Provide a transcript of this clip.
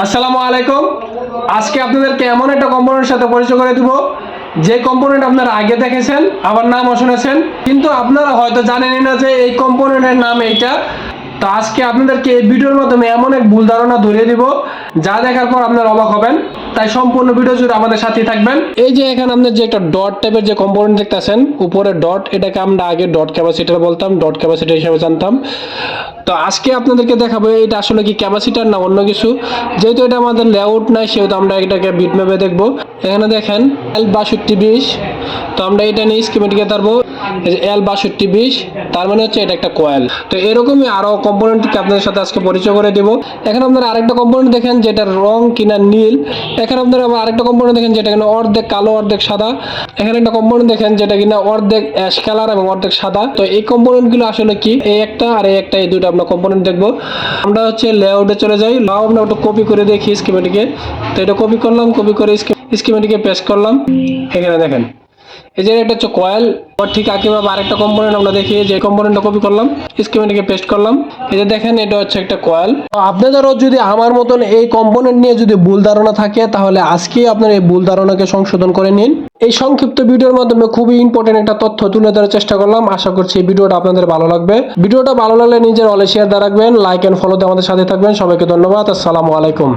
আসসালামু আলাইকুম। আজকে আপনাদেরকে এমন একটা কম্পোনেন্টের সাথে পরিচয় করে দিব যে কম্পোনেন্ট আপনারা আগে দেখেছেন, আবার নামও শুনেছেন, কিন্তু আপনারা হয়তো জানেনই না যে এই কম্পোনেন্টের নাম এইটা। তো আজকে আপনাদেরকে এই ভিডিওর মাধ্যমে এমন এক ভুল ধারণা ধরিয়ে দিব যা দেখার পর আপনারা অবাক হবেন। তাই সম্পূর্ণ ভিডিও জুড়ে আমাদের সাথেই থাকবেন। এই যে এখানে আপনার যে একটা ডট টাইপের যে কম্পোনেন্ট দেখতেছেন, উপরে ডট, এটাকে আমরা আগে ডট ক্যাপাসিটর বলতাম, ডট ক্যাপাসিটর হিসেবে জানতাম। তো আজকে আপনাদেরকে দেখাবো এটা আসলে কি ক্যাপাসিটর না অন্য কিছু। যেহেতু এটা আমাদের লেআউট নাই, সেহেতু আমরা এটাকে বিটম্যাপে দেখবো। এখানে দেখেন L6220, তো আমরা এটা নিয়ে স্কিমেটিকে ধরবো। L6220 তার মানে হচ্ছে এটা একটা কয়েল। তো এরকমই আরো কম্পোনেন্টকে আপনাদের সাথে আজকে পরিচয় করে দিব। এখানে আপনারা আরেকটা কম্পোনেন্ট দেখেন যেটা রং কিনা নীল। এখানে আপনারা আবার আরেকটা কম্পোনেন্ট দেখেন যেটা কিনা অর্ধেক কালো অর্ধেক সাদা। এখানে একটা কম্পোনেন্ট দেখেন যেটা কিনা অর্ধেক অ্যাশ কালার এবং অর্ধেক সাদা। তো এই কম্পোনেন্ট গুলো আসলে কি, এই একটা আর এই একটা, এই দুটো আমরা কম্পোনেন্ট দেখবো। আমরা হচ্ছে লেআউটে চলে যাই। আমরা একটু কপি করে দেখি স্কিমেটিকে। তো এটা কপি করলাম, কপি করে স্কিমেটিকে পেস্ট করলাম। এখানে দেখেন এই যে এটা হচ্ছে কয়েল। ঠিক একইভাবে আরেকটা কম্পোনেন্ট আমরা দেখি, যে কম্পোনেন্টটা কপি করলাম, স্কিমেটিকে পেস্ট করলাম। এই যে দেখেন এটা হচ্ছে একটা কয়েল। আপনাদেরও যদি আমার মতন এই কম্পোনেন্ট নিয়ে যদি ভুল ধারণা থাকে, তাহলে আজকেই আপনার এই ভুল ধারণাকে সংশোধন করে নিন। এই সংক্ষিপ্ত ভিডিওর মাধ্যমে খুবই ইম্পর্টেন্ট একটা তথ্য তুলে ধরার চেষ্টা করলাম। আশা করছি এই ভিডিওটা আপনাদের ভালো লাগবে। ভিডিওটা ভালো লাগলে নিজের অলে শেয়ার দিয়ে রাখবেন, লাইক এন্ড ফলো দিয়ে আমাদের সাথে থাকবেন। সবাইকে ধন্যবাদ। আসসালামু আলাইকুম।